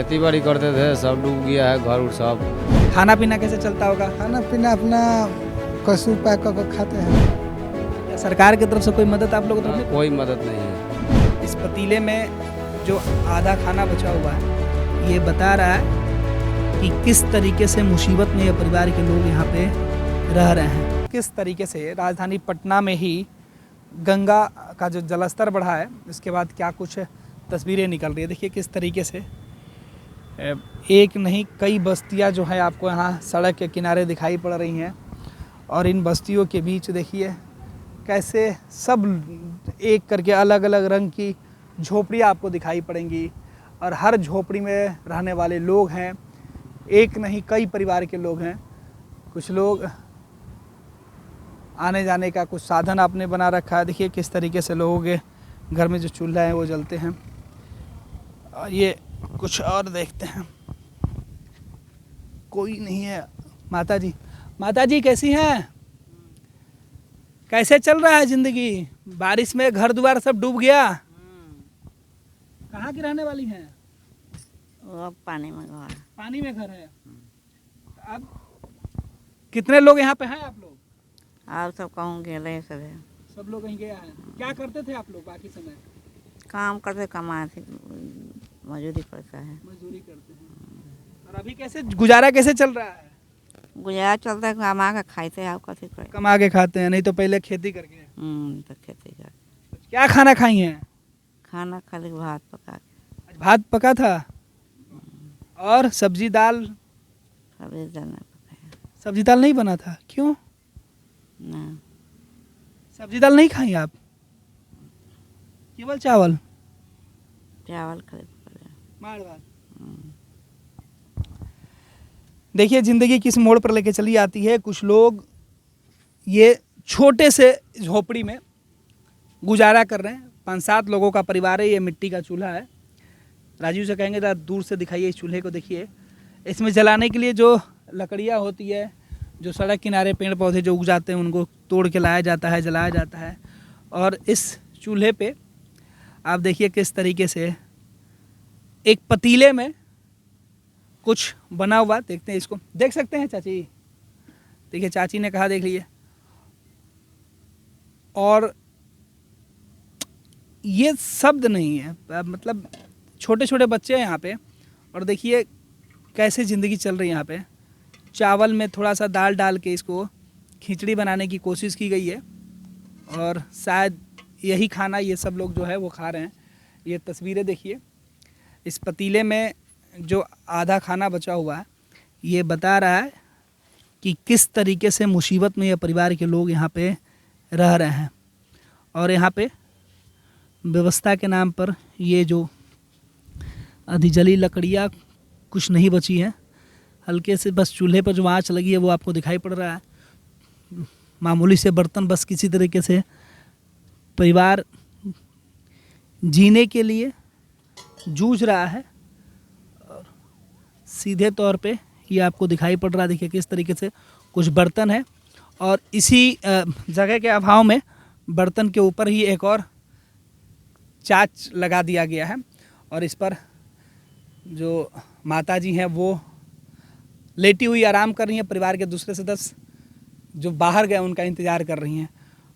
खेती बाड़ी करते थे, सब डूब गया है, घर उर सब। खाना पीना कैसे चलता होगा? खाना पीना अपना कसूर पैक करके खाते हैं। सरकार की तरफ से कोई मदद आप लोगों को तरफ कोई मदद नहीं है। नहीं? इस पतीले में जो आधा खाना बचा हुआ है ये बता रहा है कि किस तरीके से मुसीबत में ये परिवार के लोग यहाँ पे रह रहे हैं। किस तरीके से राजधानी पटना में ही गंगा का जो जलस्तर बढ़ा है, इसके बाद क्या कुछ तस्वीरें निकल रही है। देखिए किस तरीके से एक नहीं कई बस्तियां जो है आपको यहाँ सड़क के किनारे दिखाई पड़ रही हैं, और इन बस्तियों के बीच देखिए कैसे सब एक करके अलग अलग रंग की झोपड़ियाँ आपको दिखाई पड़ेंगी, और हर झोपड़ी में रहने वाले लोग हैं। एक नहीं कई परिवार के लोग हैं। कुछ लोग आने जाने का कुछ साधन आपने बना रखा है। देखिए किस तरीके से लोगों के घर में जो चूल्हा है वो जलते हैं। और ये कुछ और देखते हैं, कोई नहीं है। माता जी कैसी हैं? कैसे चल रहा है जिंदगी? बारिश में घर द्वार सब डूब गया। कहाँ की रहने वाली हैं? वो पानी में घर। पानी में घर है। अब कितने लोग यहाँ पे हैं आप लोग? आप सब कहूँ गेले सब है। सब लोग कहीं गया है। क्या करते थे आप लोग बाकी समय? काम करते कमाते मजदूरी पड़ता है। मजदूरी करते हैं। और अभी कैसे गुजारा कैसे चल रहा है? गुजारा चलता है, कमा के खाते हैं। आप कथी करे? कमा के खाते हैं, नहीं तो पहले खेती करके। तो खेती कर। क्या खाना खाई हैं? खाना खाली भात पका के। आज भात पका था और सब्जी दाल? सब्जी दाल नहीं पकाया। सब्जी दाल नहीं बना था, क्यों? ना सब्जी दाल नहीं खाई आप? केवल चावल चावल खाली पकाया। मार भात। देखिए ज़िंदगी किस मोड़ पर लेके चली आती है। कुछ लोग ये छोटे से झोपड़ी में गुजारा कर रहे हैं। 5-7 लोगों का परिवार है। ये मिट्टी का चूल्हा है। राजीव से कहेंगे जरा दूर से दिखाइए इस चूल्हे को। देखिए इसमें जलाने के लिए जो लकड़ियाँ होती है, जो सड़क किनारे पेड़ पौधे जो उग जाते हैं उनको तोड़ के लाया जाता है, जलाया जाता है। और इस चूल्हे पे आप देखिए किस तरीके से एक पतीले में कुछ बना हुआ। देखते हैं इसको, देख सकते हैं चाची? देखिए चाची ने कहा देख लिए। और ये शब्द नहीं है, मतलब छोटे छोटे बच्चे हैं यहाँ पे, और देखिए कैसे ज़िंदगी चल रही है यहाँ पे। चावल में थोड़ा सा दाल डाल के इसको खिचड़ी बनाने की कोशिश की गई है, और शायद यही खाना ये सब लोग जो है वो खा रहे हैं। ये तस्वीरें देखिए। इस पतीले में जो आधा खाना बचा हुआ है ये बता रहा है कि किस तरीके से मुसीबत में ये परिवार के लोग यहाँ पे रह रहे हैं। और यहाँ पे व्यवस्था के नाम पर ये जो अधिजली लकड़ियाँ कुछ नहीं बची हैं, हल्के से बस चूल्हे पर जो आँच लगी है वो आपको दिखाई पड़ रहा है। मामूली से बर्तन बस किसी तरीके से परिवार जीने के लिए जूझ रहा है। और सीधे तौर पे ये आपको दिखाई पड़ रहा है। देखिए किस तरीके से कुछ बर्तन है, और इसी जगह के अभाव में बर्तन के ऊपर ही एक और चाच लगा दिया गया है, और इस पर जो माताजी हैं वो लेटी हुई आराम कर रही हैं। परिवार के दूसरे सदस्य जो बाहर गए उनका इंतज़ार कर रही हैं।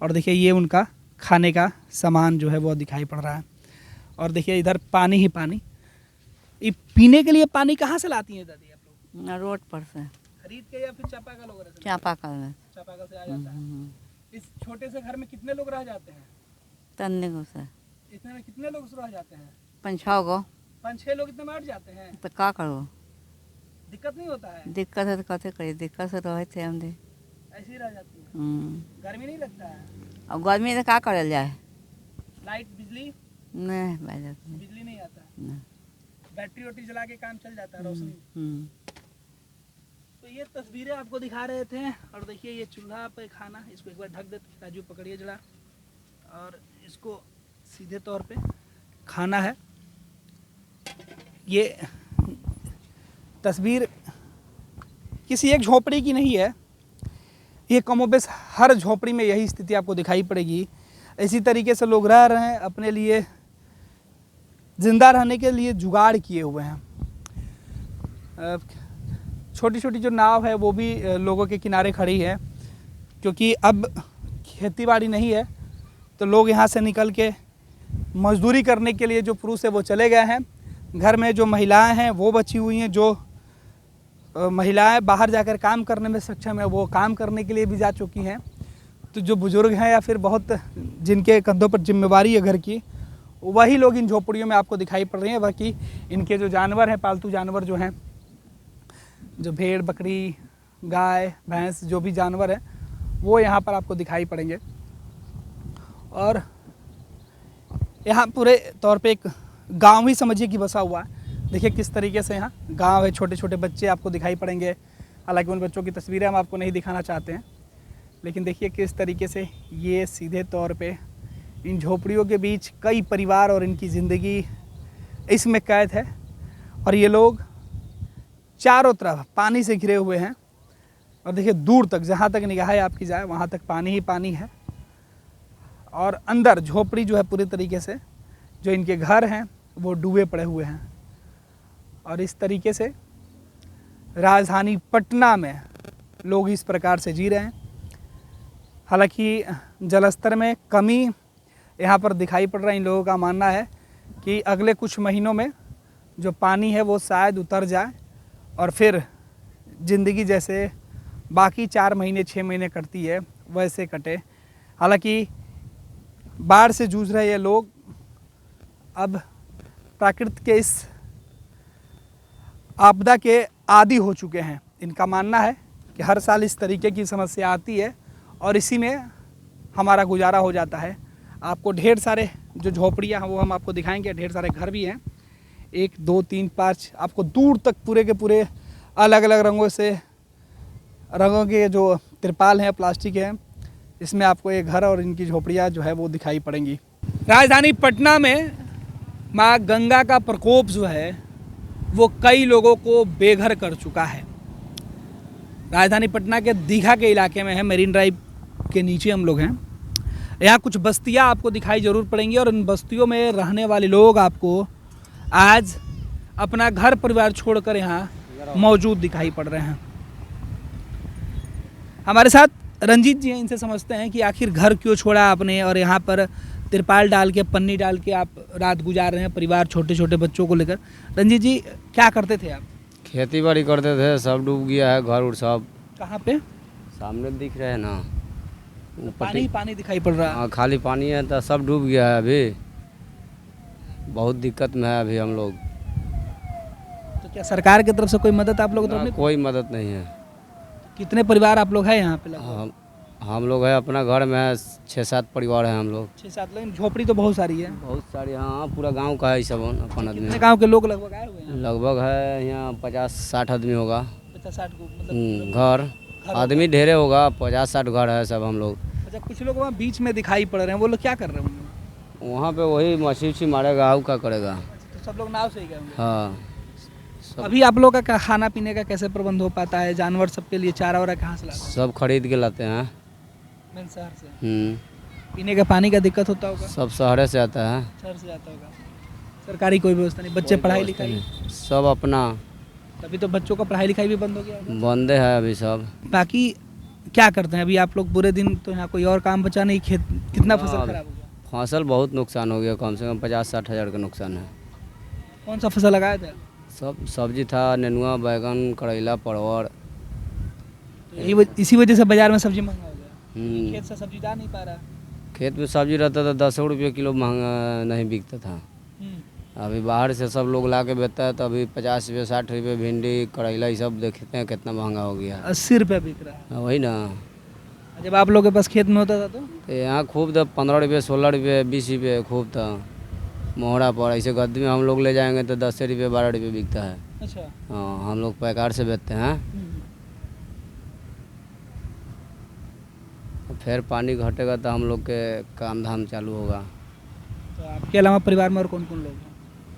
और देखिए ये उनका खाने का सामान जो है वो दिखाई पड़ रहा है। और देखिए इधर पानी ही पानी। ये पीने के लिए पानी कहाँ से लाती हैं दादी आप लोग? रोड पर से खरीद के या फिर चापाकल वगैरह से? चापाकल से आ जाता है। इस छोटे से घर में कितने लोग रह जाते हैं? तन्ने को से इतने में कितने लोग रह जाते हैं? 5-6 गो। 5-6 लोग इतने में अट जाते हैं। तो क्या करो? दिक्कत नहीं होता है? दिक्कत है तो कथे करी? दिक्कत से रहे थे हम। ऐसे ही रह जाती है। गर्मी नहीं लगता है? और गर्मी में क्या करल जाए? लाइट बिजली नहीं नहीं। बिजली नहीं आता है। नहीं। बैटरी वोटरी जला के काम चल जाता है, रोशनी। तो ये तस्वीरें आपको दिखा रहे थे। और देखिए ये चूल्हा पे खाना, इसको एक बार ढक देते। राजू पकड़िए जरा, और इसको सीधे तौर पे खाना है। ये तस्वीर किसी एक झोपड़ी की नहीं है, ये कमोबेश हर झोपड़ी में यही स्थिति आपको दिखाई पड़ेगी। इसी तरीके से लोग रह रहे हैं, अपने लिए ज़िंदा रहने के लिए जुगाड़ किए हुए हैं। छोटी छोटी जो नाव है वो भी लोगों के किनारे खड़ी है, क्योंकि अब खेती बाड़ी नहीं है तो लोग यहाँ से निकल के मजदूरी करने के लिए जो पुरुष है वो चले गए हैं। घर में जो महिलाएं हैं वो बची हुई हैं, जो महिलाएं बाहर जाकर काम करने में सक्षम है वो काम करने के लिए भी जा चुकी हैं। तो जो बुज़ुर्ग हैं या फिर बहुत जिनके कंधों पर जिम्मेवारी है घर की, वही लोग इन झोपड़ियों में आपको दिखाई पड़ रहे हैं। बाकी इनके जो जानवर हैं, पालतू जानवर जो हैं, जो भेड़ बकरी गाय भैंस जो भी जानवर हैं वो यहाँ पर आपको दिखाई पड़ेंगे। और यहाँ पूरे तौर पे एक गांव ही समझिए कि बसा हुआ है। देखिए किस तरीके से यहाँ गांव है, छोटे छोटे बच्चे आपको दिखाई पड़ेंगे। हालांकि उन बच्चों की तस्वीरें हम आपको नहीं दिखाना चाहते हैं, लेकिन देखिए किस तरीके से ये सीधे तौर पे इन झोपड़ियों के बीच कई परिवार और इनकी ज़िंदगी इसमें कैद है। और ये लोग चारों तरफ पानी से घिरे हुए हैं और देखिए दूर तक, जहाँ तक निगाहें आपकी जाए वहाँ तक पानी ही पानी है। और अंदर झोपड़ी जो है पूरी तरीके से जो इनके घर हैं वो डूबे पड़े हुए हैं। और इस तरीके से राजधानी पटना में लोग इस प्रकार से जी रहे हैं। हालांकि जलस्तर में कमी यहाँ पर दिखाई पड़ रहा है। इन लोगों का मानना है कि अगले कुछ महीनों में जो पानी है वो शायद उतर जाए और फिर ज़िंदगी जैसे बाकी 4 महीने 6 महीने कटती है वैसे कटे। हालांकि बाढ़ से जूझ रहे ये लोग अब प्रकृति के इस आपदा के आदी हो चुके हैं। इनका मानना है कि हर साल इस तरीके की समस्या आती है और इसी में हमारा गुजारा हो जाता है। आपको ढेर सारे जो झोपड़ियाँ हैं वो हम आपको दिखाएंगे, ढेर सारे घर भी हैं, 1 2 3 5 आपको दूर तक पूरे के पूरे अलग अलग रंगों के जो तिरपाल हैं प्लास्टिक हैं, इसमें आपको ये घर और इनकी झोपड़ियाँ जो है वो दिखाई पड़ेंगी। राजधानी पटना में माँ गंगा का प्रकोप जो है वो कई लोगों को बेघर कर चुका है। राजधानी पटना के दीघा के इलाके में है, मरीन ड्राइव के नीचे हम लोग हैं। यहाँ कुछ बस्तियाँ आपको दिखाई ज़रूर पड़ेंगी और इन बस्तियों में रहने वाले लोग आपको आज अपना घर परिवार छोड़कर यहाँ मौजूद दिखाई पड़ रहे हैं। हमारे साथ रंजीत जी हैं, इनसे समझते हैं कि आखिर घर क्यों छोड़ा आपने और यहाँ पर तिरपाल डाल के पन्नी डाल के आप रात गुजार रहे हैं परिवार छोटे छोटे बच्चों को लेकर। रंजीत जी क्या करते थे आप? खेती बाड़ी करते थे, सब डूब गया है घर उर सब। कहाँ पे? सामने दिख रहे हैं ना, पानी ही पानी दिखाई पड़ रहा है। हाँ खाली पानी है तो सब डूब गया है। अभी बहुत दिक्कत में है अभी हम लोग। तो क्या सरकार की तरफ से कोई मदद आप लोग ना, कोई मदद नहीं है। कितने परिवार आप लोग हैं यहाँ पे लगभग? हम लोग है अपना घर में है 6-7 परिवार है हम लोग। 6-7 लोग। झोपड़ी तो बहुत सारी है। बहुत सारी, हाँ पूरा गांव का है सब अपन आदमी। कितने गांव के लोग लगभग आए हुए हैं? लगभग है यहाँ 50-60 आदमी होगा। 50-60 मतलब घर आदमी ढेरे होगा, 50-60 घर है सब हम लोग। अच्छा, कुछ लोग वहाँ बीच में दिखाई पड़ रहे हैं, वो लोग क्या कर रहे हैं? वहाँ पे वही मछली मारेगा, आउ क्या करेगा। तो सब लोग नाव से ही गए होंगे। हाँ अभी आप लोग का खाना पीने का कैसे प्रबंध हो पाता है? जानवर सबके लिए चारा वारा कहाँ से लाते हैं? सब खरीद के लाते हैं। मेन शहर से। पीने का पानी का दिक्कत होता होगा? सब शहर से आता है। शहर से आता होगा। सरकारी कोई व्यवस्था नहीं? बच्चे पढ़ाई लिखाई सब अपना। तभी तो बच्चों का पढ़ाई लिखाई भी बंद हो गया होगा। बंद है अभी सब। बाकी क्या करते हैं अभी आप लोग पूरे दिन? तो यहाँ कोई और काम बचा नहीं, खेत कितना फसल खराब हो गया? फसल बहुत नुकसान हो गया, कम से कम 50-60 हज़ार का नुकसान है। कौन सा फसल लगाया था? सब सब्जी था, नेनुआ, बैगन, करेला, परवल। इसी वजह से बाजार में सब्जी महंगा हो गया। खेत से सब्जी जा नहीं पा रहा। खेत में सब्जी रहता था 10 रुपये किलो, महंगा नहीं बिकता था। अभी बाहर से सब लोग ला के बेचता है तो अभी 50 रुपये 60 रुपये भिंडी करेला ये सब देखते हैं कितना महंगा हो गया। 80 रुपये बिक रहा है। वही ना। जब आप लोग के पास खेत में होता था तो यहाँ खूब था, 15 रुपये 16 रुपये 20 रुपये खूब था मोहरा पर। ऐसे गद्दी में हम लोग ले जाएंगे तो 10 रुपये 12 रुपये बिकता है। अच्छा। हाँ हम लोग पैकार से बेचते हैं। फिर पानी घटेगा तो हम लोग के काम धाम चालू होगा। तो आपके अलावा परिवार में और कौन कौन लोग हैं?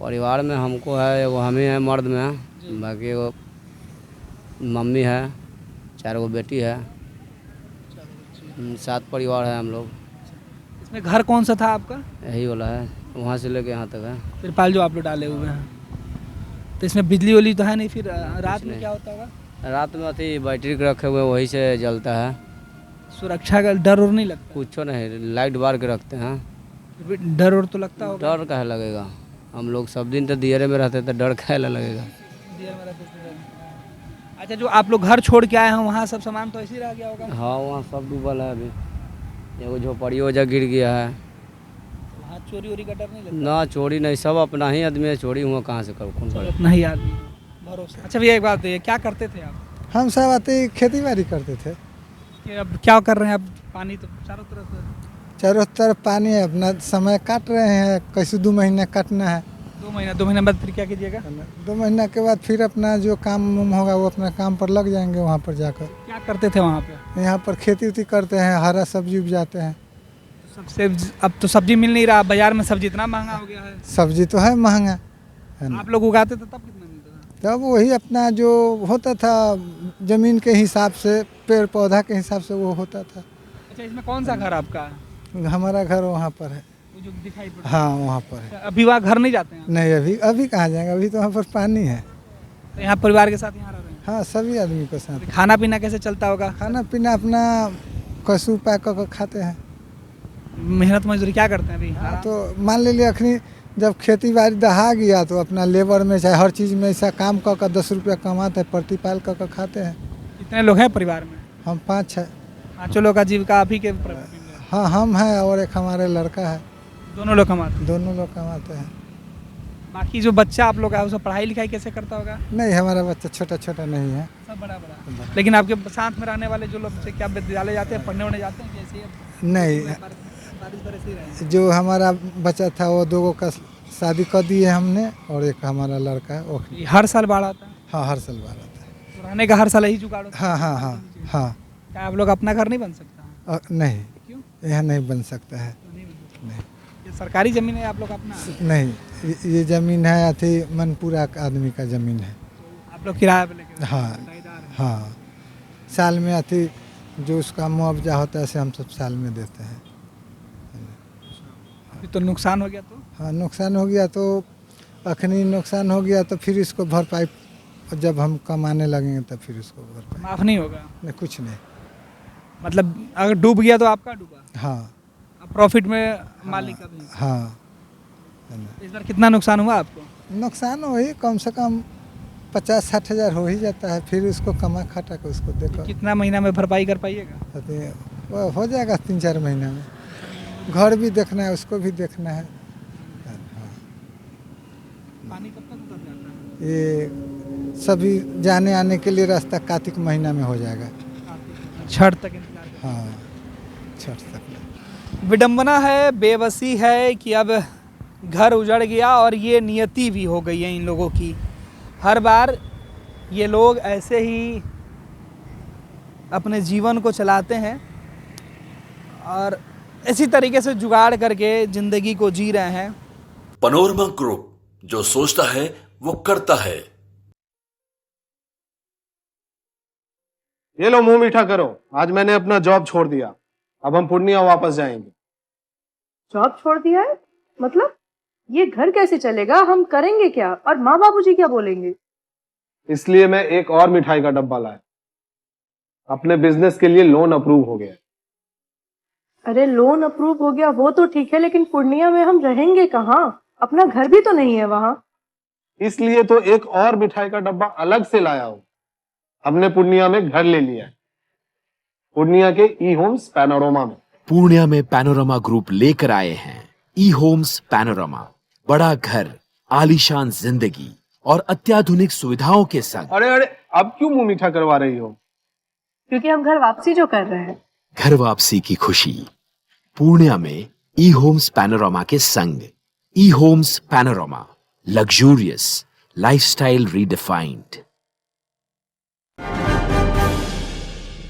परिवार में हमको है, एगो हम ही है मर्द में, बाकी एगो मम्मी है, 4 गो बेटी है, 7 परिवार है हम लोग। इसमें घर कौन सा था आपका? यही वाला है, वहाँ से लेके यहाँ तक है। तिरपाल जो आप लोग डाले हुए हैं। तो इसमें बिजली वली तो है नहीं, फिर रात में क्या होता होगा? रात में अथी बैटरी के रखे हुए वही से जलता है, सुरक्षा का डर और नहीं लगता? कुछ नहीं, लाइट बार के रखते हैं। फिर भी डर और तो लगता होगा। डर काहे लगेगा, हम लोग सब दिन तो दियरे में रहते तो डर काहे लगेगा। देर में रहते थे डर। अच्छा, जो आप लोग घर छोड़ के आए हैं वहाँ सब सामान तो ऐसे ही रह गया होगा? हाँ वहाँ सब डूबल है, अभी एगो झोपड़ी वजह गिर गया है। वहाँ चोरी वोरी का डर नहीं लगता? ना चोरी नहीं, सब अपना ही आदमी है, चोरी हुआ कहाँ से करो, कौन सब करे। अपना ही आदमी भरोसा। अच्छा भैया एक बात है, क्या करते थे आप? हम सब आते ही खेती बाड़ी करते थे। कि अब क्या कर रहे हैं? अब पानी तो चारों तरफ है। चारों तरफ पानी है, अपना समय काट रहे हैं, कैसे 2 महीने काटना है। 2 महीने बाद फिर क्या कीजिएगा? 2 महीना के बाद फिर अपना जो काम उम होगा वो अपना काम पर लग जाएंगे वहाँ पर जाकर। क्या करते थे वहाँ पे? यहाँ पर खेती उती करते हैं, हरा सब्जी उपजाते हैं। सबसे अब तो सब्जी मिल नहीं रहा, बाजार में सब्जी इतना महंगा हो गया है। सब्जी तो है महंगा, है ना। आप लोग उगाते थे तब कितना मिलता था? तब वही अपना जो होता था जमीन के हिसाब से, पेड़ पौधा के हिसाब से वो होता था। अच्छा, इसमें कौन सा घर आपका है? हमारा घर वहाँ पर है। वो जो दिखाई पड़ रहा हाँ वहाँ पर है। है। अभी वहाँ घर नहीं जाते हैं? नहीं अभी कहाँ जाएंगे, अभी तो वहाँ पर पानी है। तो यहाँ परिवार के साथ यहाँ रह रहे हैं? हाँ सभी आदमी के साथ। खाना पीना कैसे चलता होगा? खाना पीना अपना कसू पैक कर खाते हैं। मेहनत मजदूरी क्या करते हैं अभी? हाँ तो मान लीजिए अखनी जब खेती बाड़ी दहा गया तो अपना लेबर में चाहे हर चीज़ में ऐसा काम कर कर 10 रुपया कमाते हैं, प्रतिपाल कर कर खाते हैं। कितने लोग हैं परिवार में? हम 5 हैं। 5 लोग का जीविका आप ही के हाँ हम हैं और एक हमारे लड़का है, दोनों लोग कमाते हैं? दोनों लोग कमाते हैं। बाकी जो बच्चा आप लोग का है उसको पढ़ाई लिखाई कैसे करता होगा? नहीं हमारा बच्चा छोटा छोटा नहीं है। सब बड़ा बड़ा। लेकिन आपके साथ में रहने वाले जो लोग से क्या विद्यालय जाते हैं, पढ़ने वढ़ने जाते हैं कि ऐसे ही नहीं, बारिश बरस ही रहे हैं? जो हमारा बच्चा था वो 2 का शादी कर दिए हमने और एक हमारा लड़का है वो। ये हर साल बाढ़ आता है? हाँ हर साल बाढ़ आता है। तो रहने का हर साल यही जुगाड़ होता है? हाँ हाँ हाँ हाँ। क्या आप लोग अपना घर नहीं बन सकता? नहीं क्यों? यहाँ नहीं बन सकता है। तो नहीं बन सकता। नहीं ये सरकारी जमीन है आप लोग अपना? नहीं, ये ज़मीन है अथी मनपुरा का आदमी का ज़मीन है। आप लोग किराए पे लेके? हाँ किराएदार हैं। हाँ, साल में अथी जो उसका मुआवजा होता है ऐसे हम सब साल में देते हैं। अभी तो नुकसान हो गया तो? हाँ नुकसान हो गया तो अखनी नुकसान हो गया तो फिर इसको भरपाई जब हम कमाने लगेंगे तब फिर इसको भरपाई। माफ नहीं होगा? नहीं कुछ नहीं। मतलब अगर डूब गया तो आपका डूबा, हाँ अब प्रॉफिट में मालिक का भी? हाँ है ना। इस बार कितना नुकसान हुआ आपको? नुकसान वही कम से कम 50-60 हज़ार हो ही जाता है, फिर उसको कमा खटा के उसको देखो। कितना महीना में भरपाई कर पाइएगा? अथी वो हो जाएगा 3-4 महीना में। घर भी देखना है, उसको भी देखना है। हाँ पानी कब तक उतर जाता है? ये सभी जाने आने के लिए रास्ता कार्तिक महीना में हो जाएगा। छठ तक इंतजार करें। हाँ छठ तक। विडंबना है, बेबसी है कि अब घर उजड़ गया और ये नियति भी हो गई है इन लोगों की। हर बार ये लोग ऐसे ही अपने जीवन को चलाते हैं और इसी तरीके से जुगाड़ करके ज़िंदगी को जी रहे हैं। पैनोरमा ग्रुप, जो सोचता है वो करता है। ये लो मुंह मीठा करो, आज मैंने अपना जॉब छोड़ दिया, अब हम पूर्णिया वापस जाएंगे। जॉब छोड़ दिया है? मतलब ये घर कैसे चलेगा? हम करेंगे क्या? और माँ बाबूजी क्या बोलेंगे? इसलिए मैं एक और मिठाई का डब्बा लाया। अपने बिजनेस के लिए लोन अप्रूव हो गया। अरे लोन अप्रूव हो गया वो तो ठीक है, लेकिन पूर्णिया में हम रहेंगे कहाँ? अपना घर भी तो नहीं है वहाँ। इसलिए तो एक और मिठाई का डब्बा अलग से लाया हूँ। हमने पूर्णिया में घर ले लिया है, पूर्णिया के ई होम्स पैनोरमा में। पूर्णिया में पैनोरमा ग्रुप लेकर आए हैं ई होम्स पैनोरमा। बड़ा घर, आलीशान जिंदगी और अत्याधुनिक सुविधाओं के संग। अरे अरे अब क्यों मुंह मीठा करवा रही हो? क्योंकि हम घर वापसी जो कर रहे हैं। घर वापसी की खुशी पूर्णिया में ई होम्स पैनोरमा के संग। E homes panorama, luxurious lifestyle redefined.